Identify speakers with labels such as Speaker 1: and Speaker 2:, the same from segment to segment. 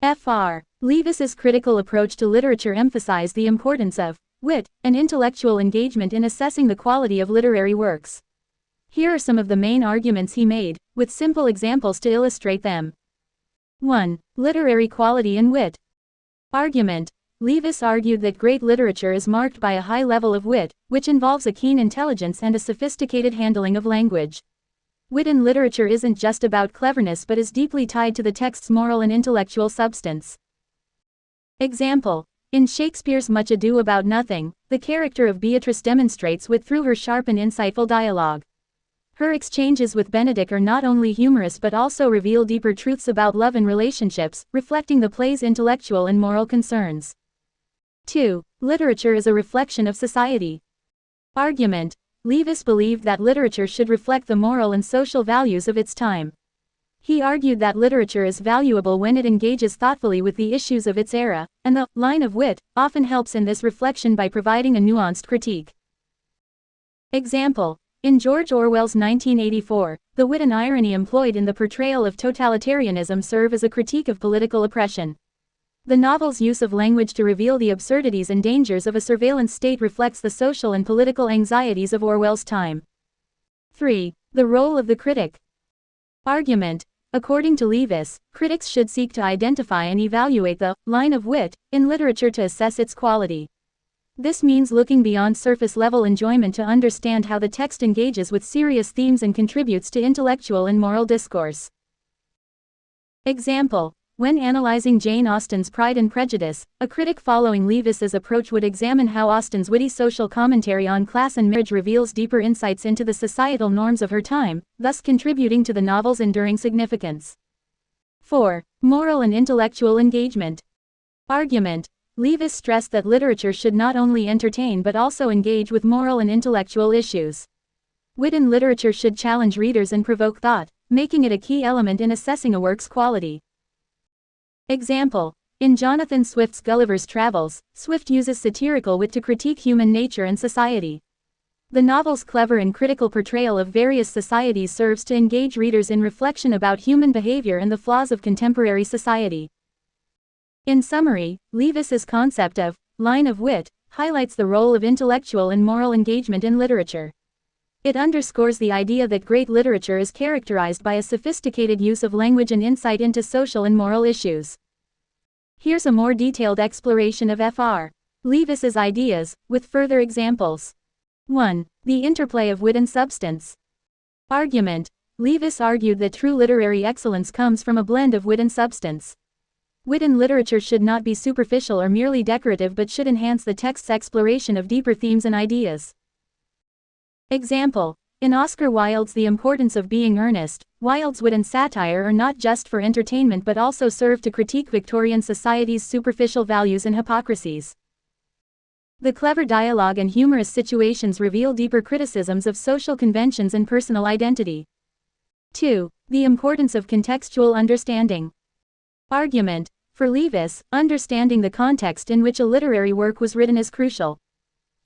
Speaker 1: Fr. Leavis's critical approach to literature emphasized the importance of wit and intellectual engagement in assessing the quality of literary works. Here are some of the main arguments he made, with simple examples to illustrate them. 1. Literary quality and wit. Argument. Leavis argued that great literature is marked by a high level of wit, which involves a keen intelligence and a sophisticated handling of language. Wit in literature isn't just about cleverness but is deeply tied to the text's moral and intellectual substance. Example. In Shakespeare's Much Ado About Nothing, the character of Beatrice demonstrates wit through her sharp and insightful dialogue. Her exchanges with Benedick are not only humorous but also reveal deeper truths about love and relationships, reflecting the play's intellectual and moral concerns. 2. Literature is a reflection of society. Argument. Leavis believed that literature should reflect the moral and social values of its time. He argued that literature is valuable when it engages thoughtfully with the issues of its era, and the line of wit often helps in this reflection by providing a nuanced critique. Example. In George Orwell's 1984, the wit and irony employed in the portrayal of totalitarianism serve as a critique of political oppression. The novel's use of language to reveal the absurdities and dangers of a surveillance state reflects the social and political anxieties of Orwell's time. 3. The role of the critic. Argument. According to Leavis, critics should seek to identify and evaluate the line of wit in literature to assess its quality. This means looking beyond surface-level enjoyment to understand how the text engages with serious themes and contributes to intellectual and moral discourse. Example. When analyzing Jane Austen's Pride and Prejudice, a critic following Leavis's approach would examine how Austen's witty social commentary on class and marriage reveals deeper insights into the societal norms of her time, thus contributing to the novel's enduring significance. 4. Moral and intellectual engagement. Argument. Leavis stressed that literature should not only entertain but also engage with moral and intellectual issues. Wit in literature should challenge readers and provoke thought, making it a key element in assessing a work's quality. Example. In Jonathan Swift's Gulliver's Travels, Swift uses satirical wit to critique human nature and society. The novel's clever and critical portrayal of various societies serves to engage readers in reflection about human behavior and the flaws of contemporary society. In summary, Leavis's concept of line of wit highlights the role of intellectual and moral engagement in literature. It underscores the idea that great literature is characterized by a sophisticated use of language and insight into social and moral issues. Here's a more detailed exploration of Fr. Leavis's ideas, with further examples. 1. The interplay of wit and substance. Argument. Leavis argued that true literary excellence comes from a blend of wit and substance. Wit in literature should not be superficial or merely decorative but should enhance the text's exploration of deeper themes and ideas. Example. In Oscar Wilde's The Importance of Being Earnest, Wilde's wit and satire are not just for entertainment but also serve to critique Victorian society's superficial values and hypocrisies. The clever dialogue and humorous situations reveal deeper criticisms of social conventions and personal identity. 2. The importance of contextual understanding. Argument. For Leavis, understanding the context in which a literary work was written is crucial.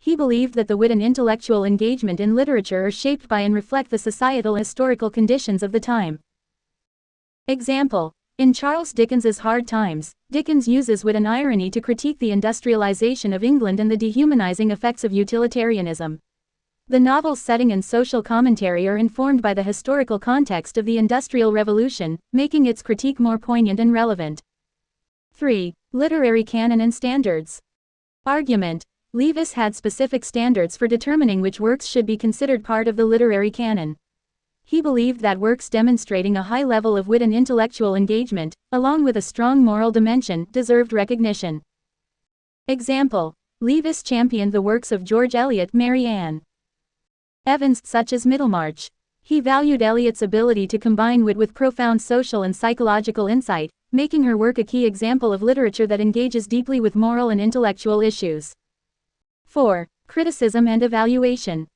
Speaker 1: He believed that the wit and intellectual engagement in literature are shaped by and reflect the societal and historical conditions of the time. Example. In Charles Dickens's Hard Times, Dickens uses wit and irony to critique the industrialization of England and the dehumanizing effects of utilitarianism. The novel's setting and social commentary are informed by the historical context of the Industrial Revolution, making its critique more poignant and relevant. 3. Literary canon and standards. Argument. Leavis had specific standards for determining which works should be considered part of the literary canon. He believed that works demonstrating a high level of wit and intellectual engagement, along with a strong moral dimension, deserved recognition. Example. Leavis championed the works of George Eliot, Mary Ann Evans, such as Middlemarch. He valued Eliot's ability to combine wit with profound social and psychological insight, making her work a key example of literature that engages deeply with moral and intellectual issues. 4. Criticism and evaluation.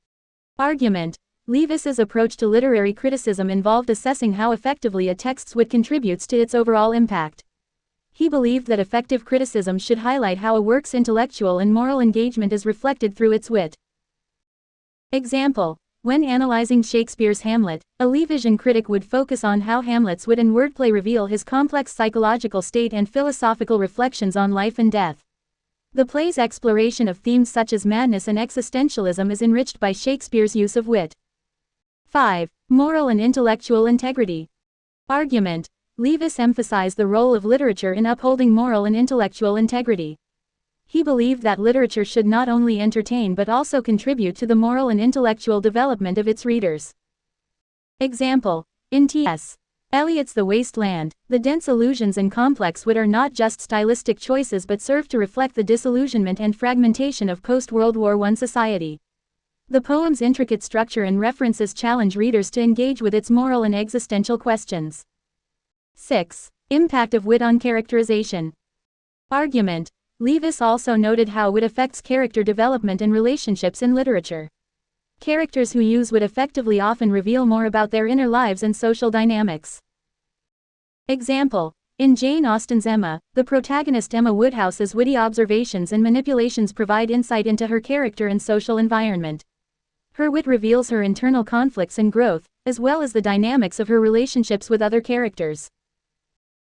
Speaker 1: Argument. Leavis's approach to literary criticism involved assessing how effectively a text's wit contributes to its overall impact. He believed that effective criticism should highlight how a work's intellectual and moral engagement is reflected through its wit. Example. When analyzing Shakespeare's Hamlet, a Leavisian critic would focus on how Hamlet's wit and wordplay reveal his complex psychological state and philosophical reflections on life and death. The play's exploration of themes such as madness and existentialism is enriched by Shakespeare's use of wit. 5. Moral and intellectual integrity. Argument. Leavis emphasized the role of literature in upholding moral and intellectual integrity. He believed that literature should not only entertain but also contribute to the moral and intellectual development of its readers. Example. In T.S. Eliot's The Waste Land, the dense allusions and complex wit are not just stylistic choices but serve to reflect the disillusionment and fragmentation of post-World War I society. The poem's intricate structure and references challenge readers to engage with its moral and existential questions. 6. Impact of wit on characterization. Argument. Leavis also noted how wit affects character development and relationships in literature. Characters who use wit effectively often reveal more about their inner lives and social dynamics. Example. In Jane Austen's Emma, the protagonist Emma Woodhouse's witty observations and manipulations provide insight into her character and social environment. Her wit reveals her internal conflicts and growth, as well as the dynamics of her relationships with other characters.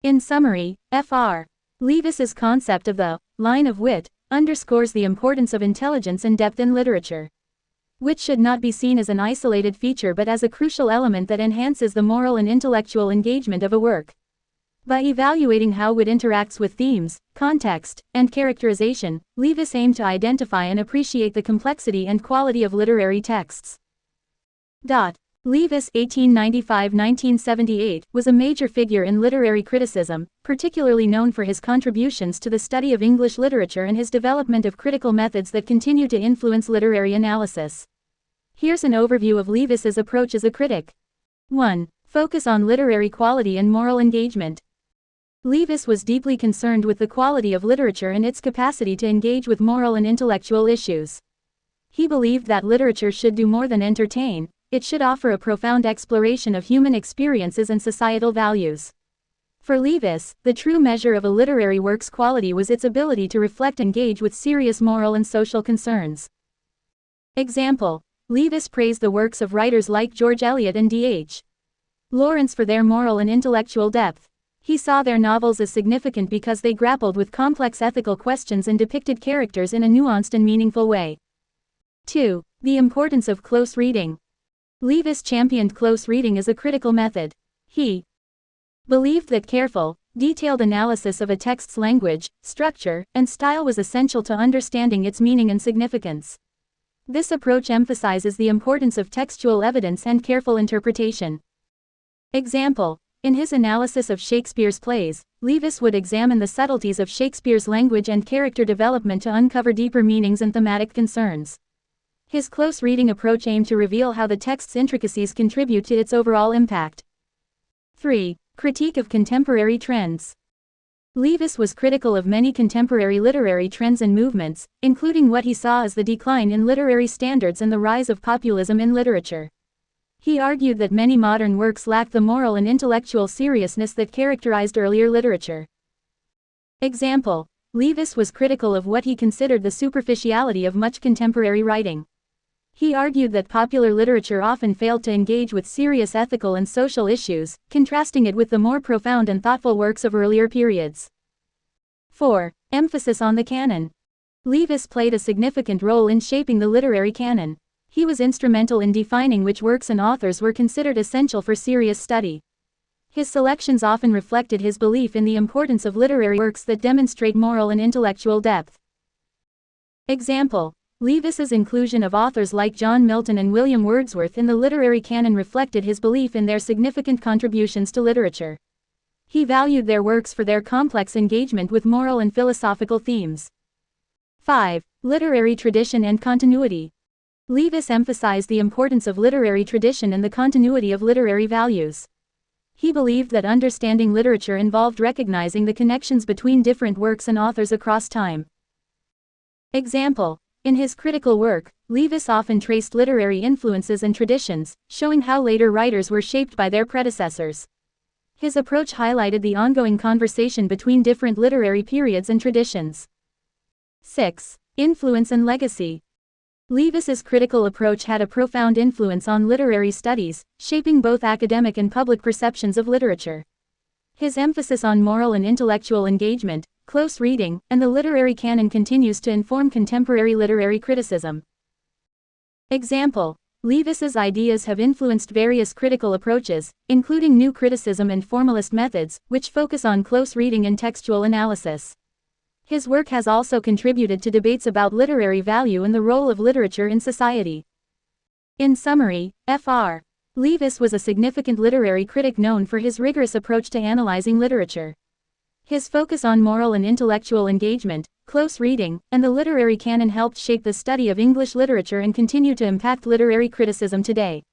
Speaker 1: In summary, Fr. Leavis's concept of the line of wit underscores the importance of intelligence and depth in literature. Wit should not be seen as an isolated feature but as a crucial element that enhances the moral and intellectual engagement of a work. By evaluating how wit interacts with themes, context, and characterization, Leavis aimed to identify and appreciate the complexity and quality of literary texts. Leavis (1895–1978) was a major figure in literary criticism, particularly known for his contributions to the study of English literature and his development of critical methods that continue to influence literary analysis. Here's an overview of Leavis's approach as a critic. 1. Focus on literary quality and moral engagement. Leavis was deeply concerned with the quality of literature and its capacity to engage with moral and intellectual issues. He believed that literature should do more than entertain. It should offer a profound exploration of human experiences and societal values. For Leavis, the true measure of a literary work's quality was its ability to reflect and engage with serious moral and social concerns. Example. Leavis praised the works of writers like George Eliot and D.H. Lawrence for their moral and intellectual depth. He saw their novels as significant because they grappled with complex ethical questions and depicted characters in a nuanced and meaningful way. 2. The importance of close reading. Leavis championed close reading as a critical method. He believed that careful, detailed analysis of a text's language, structure, and style was essential to understanding its meaning and significance. This approach emphasizes the importance of textual evidence and careful interpretation. Example. In his analysis of Shakespeare's plays, Leavis would examine the subtleties of Shakespeare's language and character development to uncover deeper meanings and thematic concerns. His close reading approach aimed to reveal how the text's intricacies contribute to its overall impact. 3. Critique of contemporary trends. Leavis was critical of many contemporary literary trends and movements, including what he saw as the decline in literary standards and the rise of populism in literature. He argued that many modern works lack the moral and intellectual seriousness that characterized earlier literature. Example. Leavis was critical of what he considered the superficiality of much contemporary writing. He argued that popular literature often failed to engage with serious ethical and social issues, contrasting it with the more profound and thoughtful works of earlier periods. 4. Emphasis on the canon. Leavis played a significant role in shaping the literary canon. He was instrumental in defining which works and authors were considered essential for serious study. His selections often reflected his belief in the importance of literary works that demonstrate moral and intellectual depth. Example. Leavis's inclusion of authors like John Milton and William Wordsworth in the literary canon reflected his belief in their significant contributions to literature. He valued their works for their complex engagement with moral and philosophical themes. 5. Literary tradition and continuity. Leavis emphasized the importance of literary tradition and the continuity of literary values. He believed that understanding literature involved recognizing the connections between different works and authors across time. Example. In his critical work, Leavis often traced literary influences and traditions, showing how later writers were shaped by their predecessors. His approach highlighted the ongoing conversation between different literary periods and traditions. 6. Influence and legacy. Leavis's critical approach had a profound influence on literary studies, shaping both academic and public perceptions of literature. His emphasis on moral and intellectual engagement, close reading, and the literary canon continues to inform contemporary literary criticism. Example: Leavis's ideas have influenced various critical approaches, including new criticism and formalist methods, which focus on close reading and textual analysis. His work has also contributed to debates about literary value and the role of literature in society. In summary, Fr. Leavis was a significant literary critic known for his rigorous approach to analyzing literature. His focus on moral and intellectual engagement, close reading, and the literary canon helped shape the study of English literature and continue to impact literary criticism today.